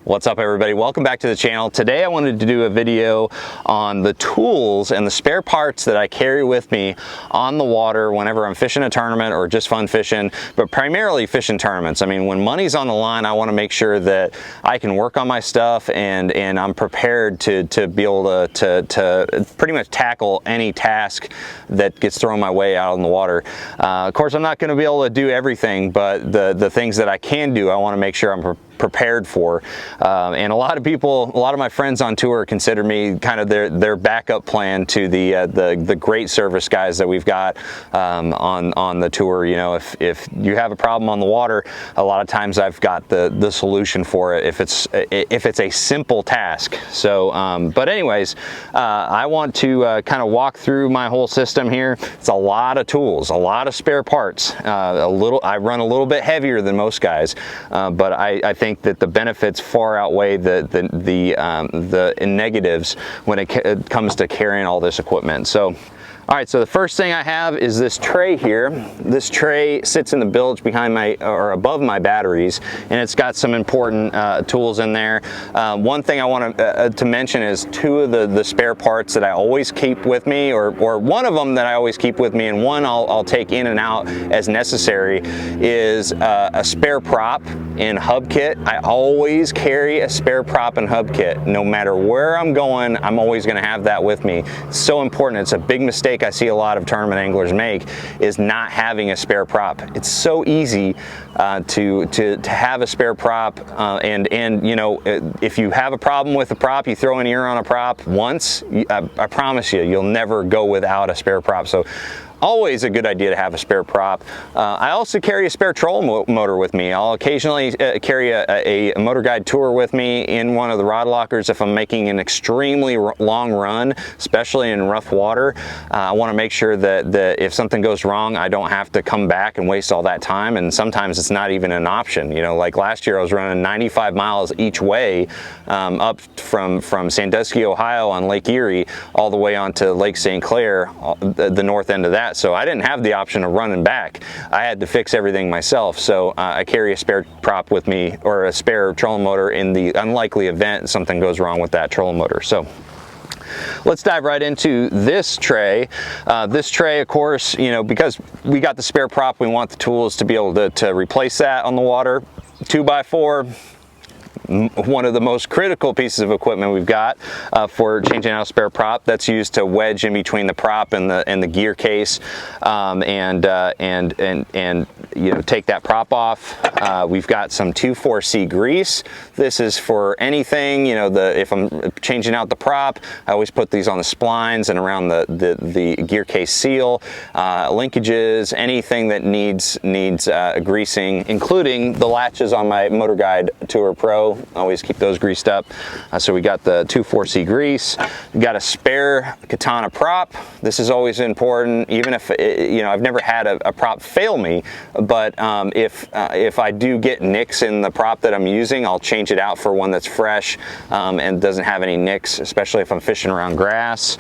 What's up, everybody? Welcome back to the channel. Today I wanted to do a video on the tools and the spare parts that I carry with me on the water whenever I'm fishing a tournament or just fun fishing, but primarily fishing tournaments. I mean, when money's on the line, I want to make sure that I can work on my stuff and I'm prepared to be able to pretty much tackle any task that gets thrown my way out on the water. Of course, I'm not going to be able to do everything, but the things that I can do, I want to make sure I'm prepared for. And a lot of people, a lot of my friends on tour consider me kind of their backup plan to the great service guys that we've got on the tour. You know, if you have a problem on the water, a lot of times I've got the solution for it if it's a simple task. So but anyways, I want to kind of walk through my whole system here. It's a lot of tools, a lot of spare parts. I run a little bit heavier than most guys, but I think that the benefits far outweigh the negatives when it comes to carrying all this equipment. So all right, so the first thing I have is this tray here. This tray sits in the bilge behind or above my batteries, and it's got some important tools in there. One thing I want to mention is two of the spare parts that I always keep with me, or one of them that I always keep with me, and one I'll take in and out as necessary, is a spare prop and hub kit. I always carry a spare prop and hub kit. No matter where I'm going, I'm always going to have that with me. It's so important. It's a big mistake I see a lot of tournament anglers make, is not having a spare prop. It's so easy to have a spare prop, and you know, if you have a problem with a prop, you throw an ear on a prop once, I promise you'll never go without a spare prop. So always a good idea to have a spare prop. I also carry a spare trolling motor with me. I'll occasionally carry a motor guide tour with me in one of the rod lockers if I'm making an extremely long run, especially in rough water. I want to make sure that if something goes wrong, I don't have to come back and waste all that time, and sometimes it's not even an option. You know, like last year I was running 95 miles each way up from Sandusky, Ohio on Lake Erie all the way onto Lake St. Clair, the north end of that. So I didn't have the option of running back. I had to fix everything myself. So I carry a spare prop with me, or a spare trolling motor, in the unlikely event something goes wrong with that trolling motor. So let's dive right into this tray. This tray, of course, you know, because we got the spare prop, we want the tools to be able to replace that on the water. 2x4. One of the most critical pieces of equipment we've got for changing out a spare prop. That's used to wedge in between the prop and the gear case, and you know, take that prop off. We've got some 2,4-C grease. This is for anything, you know, if I'm changing out the prop, I always put these on the splines and around the gear case seal, linkages, anything that needs greasing, including the latches on my Motor Guide Tour Pro. Always keep those greased up. So we got the 2,4-C grease. We got a spare katana prop. This is always important, even if you know, I've never had a prop fail me, but if I do get nicks in the prop that I'm using, I'll change it out for one that's fresh and doesn't have any nicks, especially if I'm fishing around grass.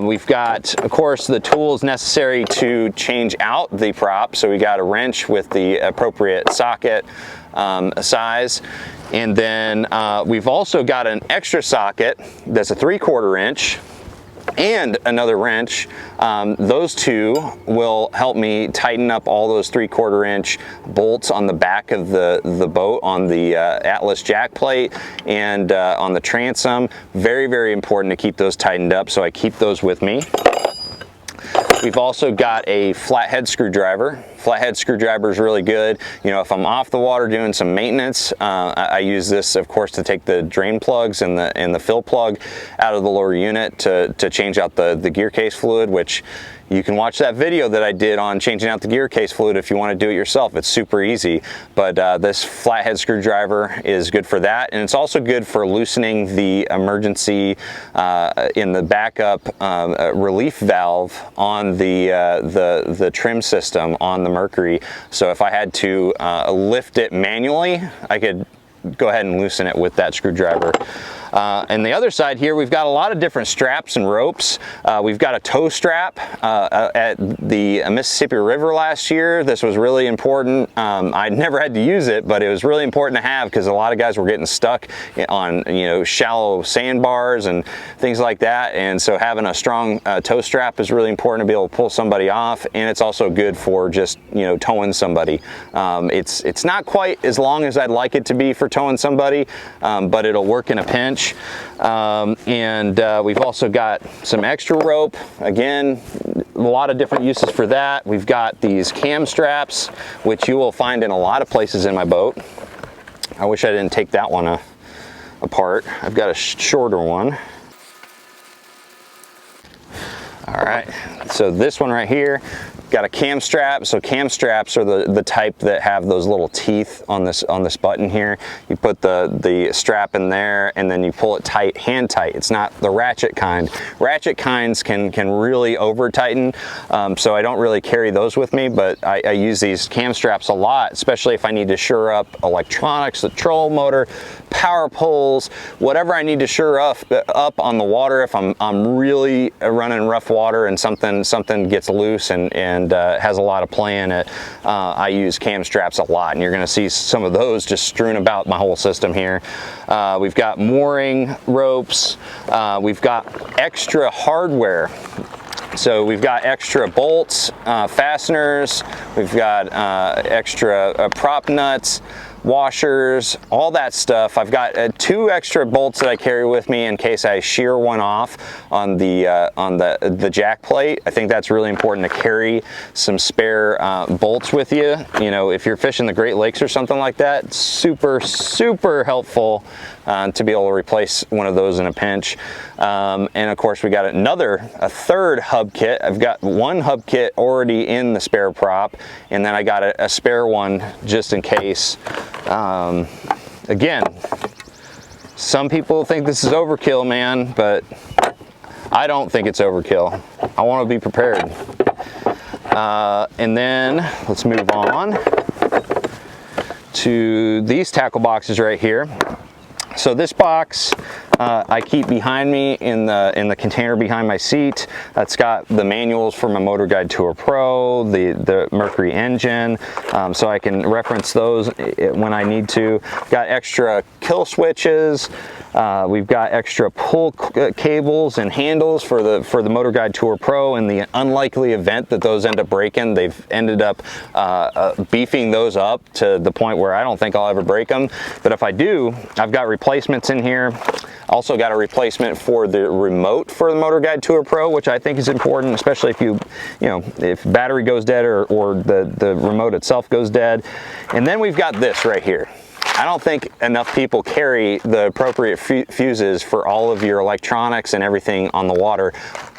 We've got, of course, the tools necessary to change out the prop. So we got a wrench with the appropriate socket size, and then we've also got an extra socket that's a 3/4 inch and another wrench. Those two will help me tighten up all those 3/4 inch bolts on the back of the boat, on the Atlas jack plate and on the transom. Very, very important to keep those tightened up, so I keep those with me. We've also got a flathead screwdriver. Flathead screwdriver is really good. You know, if I'm off the water doing some maintenance, I use this, of course, to take the drain plugs and the fill plug out of the lower unit to change out the gear case fluid, which you can watch that video that I did on changing out the gear case fluid if you want to do it yourself. It's super easy, but this flathead screwdriver is good for that, and it's also good for loosening the emergency in the backup relief valve on the trim system on the Mercury. So if I had to lift it manually, I could go ahead and loosen it with that screwdriver. And the other side here, we've got a lot of different straps and ropes. We've got a tow strap at the Mississippi River last year. This was really important. I never had to use it, but it was really important to have because a lot of guys were getting stuck on, you know, shallow sandbars and things like that. And so having a strong tow strap is really important to be able to pull somebody off. And it's also good for just, you know, towing somebody. It's not quite as long as I'd like it to be for towing somebody, but it'll work in a pinch. We've also got some extra rope. Again, a lot of different uses for that. We've got these cam straps, which you will find in a lot of places in my boat. I wish I didn't take that one apart. I've got a shorter one. All right, so this one right here, got a cam strap. So cam straps are the type that have those little teeth on this button here. You put the strap in there and then you pull it tight, hand tight. It's not the ratchet kind. Ratchet kinds can really over tighten, so I don't really carry those with me, but I use these cam straps a lot, especially if I need to shore up electronics, the troll motor, power poles, whatever I need to shore up on the water. If I'm really running rough water and something gets loose and has a lot of play in it, I use cam straps a lot, and you're going to see some of those just strewn about my whole system here. We've got mooring ropes. We've got extra hardware. So we've got extra bolts, fasteners. We've got extra prop nuts, washers, all that stuff. I've got 2 extra bolts that I carry with me in case I shear one off on the jack plate. I think that's really important to carry some spare bolts with you. You know, if you're fishing the Great Lakes or something like that, it's super helpful to be able to replace one of those in a pinch. And of course we got a third hub kit. I've got 1 hub kit already in the spare prop, and then I got a spare one just in case. Again, some people think this is overkill, man, but I don't think it's overkill. I want to be prepared. And then let's move on to these tackle boxes right here. So this box I keep behind me in the container behind my seat. It's got the manuals for my Motor Guide Tour Pro, the Mercury engine, so I can reference those when I need to. Got extra kill switches. We've got extra pull cables and handles for the Motor Guide Tour Pro. In the unlikely event that those end up breaking, they've ended up beefing those up to the point where I don't think I'll ever break them. But if I do, I've got replacements in here. Also got a replacement for the remote for the Motor Guide Tour Pro, which I think is important, especially if if battery goes dead or the remote itself goes dead. And then we've got this right here. I don't think enough people carry the appropriate fuses for all of your electronics and everything on the water,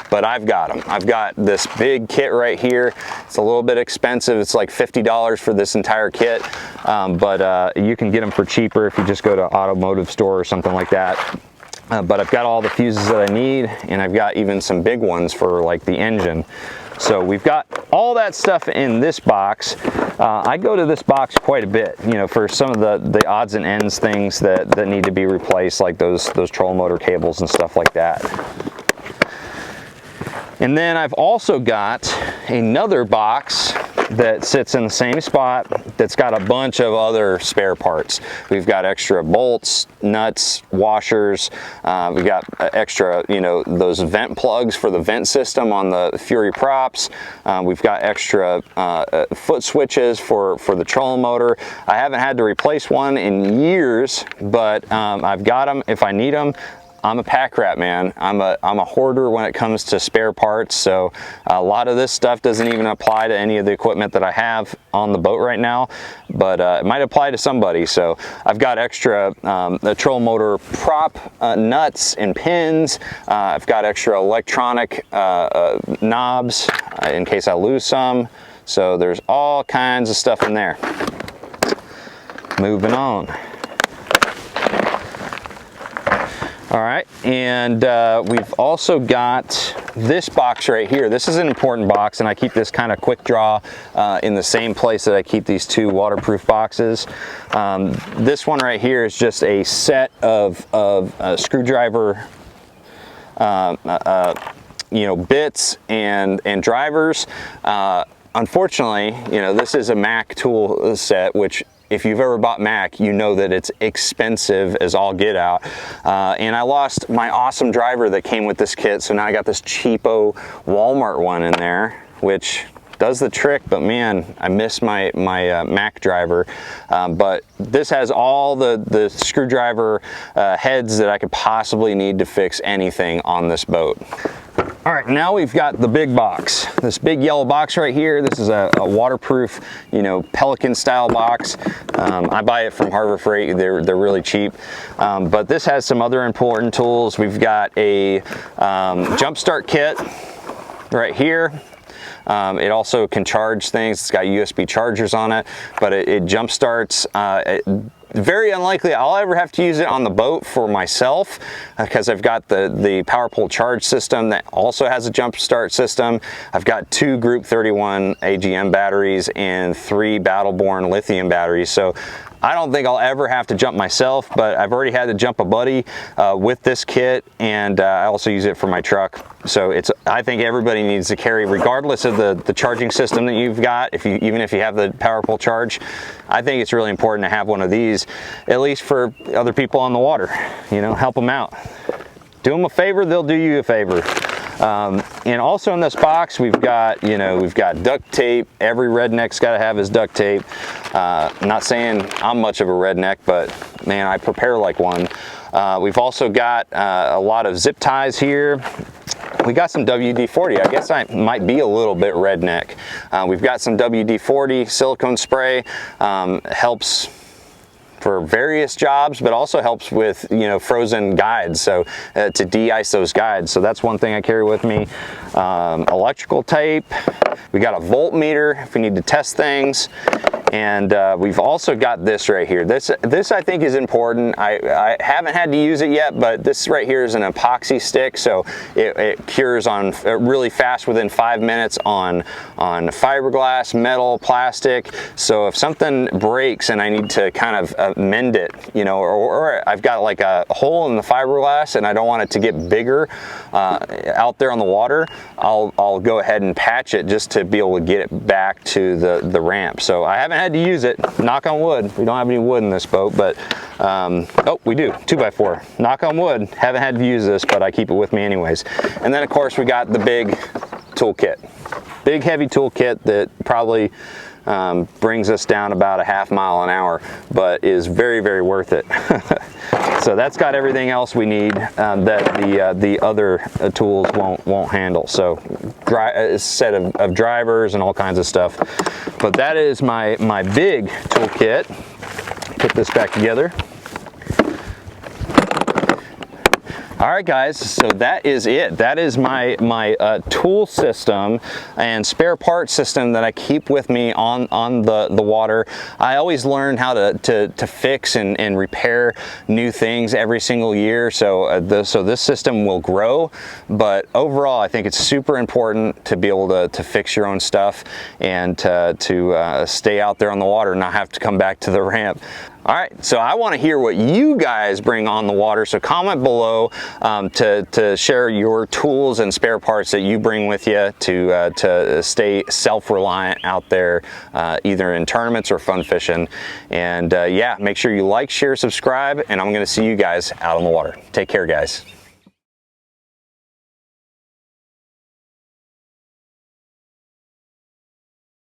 but I've got them. I've got this big kit right here. It's a little bit expensive. It's like $50 for this entire kit, but you can get them for cheaper if you just go to automotive store or something like that. But I've got all the fuses that I need, and I've got even some big ones for like the engine. So we've got all that stuff in this box. I go to this box quite a bit, you know, for some of the odds and ends things that need to be replaced, like those troll motor cables and stuff like that. And then I've also got another box that sits in the same spot that's got a bunch of other spare parts. We've got extra bolts, nuts, washers. We've got extra, you know, those vent plugs for the vent system on the Fury props. We've got extra foot switches for the trolling motor. I haven't had to replace one in years, but I've got them if I need them. I'm a pack rat, man. I'm a hoarder when it comes to spare parts, so a lot of this stuff doesn't even apply to any of the equipment that I have on the boat right now, but it might apply to somebody. So I've got extra the troll motor prop nuts and pins. I've got extra electronic knobs in case I lose some. So there's all kinds of stuff in there. Moving on. All right, And we've also got this box right here. This is an important box, and I keep this kind of quick draw in the same place that I keep these two waterproof boxes. This one right here is just a set of screwdriver bits and drivers. Unfortunately, this is a Mac tool set, which if you've ever bought Mac, you know that it's expensive as all get out. And I lost my awesome driver that came with this kit, so now I got this cheapo Walmart one in there, which does the trick, but man, I miss my Mac driver. But this has all the screwdriver heads that I could possibly need to fix anything on this boat. All right, now we've got the big box. This big yellow box right here. This is a waterproof, Pelican style box. I buy it from Harbor Freight. They're really cheap. But this has some other important tools. We've got a jump start kit right here. It also can charge things. It's got USB chargers on it, but it jump starts. Very unlikely I'll ever have to use it on the boat for myself, because I've got the power pole charge system that also has a jump start system. I've got 2 Group 31 AGM batteries and 3 Battleborn lithium batteries. So I don't think I'll ever have to jump myself, but I've already had to jump a buddy with this kit, and I also use it for my truck. So I think everybody needs to carry, regardless of the charging system that you've got, even if you have the power pole charge. I think it's really important to have one of these, at least for other people on the water. Help them out. Do them a favor, they'll do you a favor. And also in this box, we've got duct tape. Every redneck's got to have his duct tape. Not saying I'm much of a redneck, but man, I prepare like one. We've also got a lot of zip ties here. We got some WD-40. I guess I might be a little bit redneck. We've got some WD-40 silicone spray. Helps for various jobs, but also helps with frozen guides, so to de-ice those guides. So that's one thing I carry with me. Electrical tape. We got a voltmeter if we need to test things. And we've also got this right here. This I think is important. I haven't had to use it yet, but this right here is an epoxy stick, so it cures on really fast within 5 minutes on fiberglass, metal, plastic. So if something breaks and I need to kind of mend it, or I've got like a hole in the fiberglass and I don't want it to get bigger out there on the water, I'll go ahead and patch it just to be able to get it back to the ramp. So I haven't had to use it, knock on wood. We don't have any wood in this boat, but oh, we do, 2x4. Knock on wood, haven't had to use this, but I keep it with me anyways. And then of course we got the big toolkit. Big heavy toolkit that probably brings us down about a half mile an hour, but is very, very worth it. So that's got everything else we need that the other tools won't handle. So a set of drivers and all kinds of stuff. But that is my big toolkit. Put this back together. All right, guys, so that is it. That is my tool system and spare part system that I keep with me on the water. I always learn how to fix and repair new things every single year, so this system will grow. But overall, I think it's super important to be able to fix your own stuff and to stay out there on the water and not have to come back to the ramp. All right, so I want to hear what you guys bring on the water, so comment below to share your tools and spare parts that you bring with you to stay self-reliant out there, either in tournaments or fun fishing. And yeah, make sure you like, share, subscribe, and I'm going to see you guys out on the water. Take care, guys.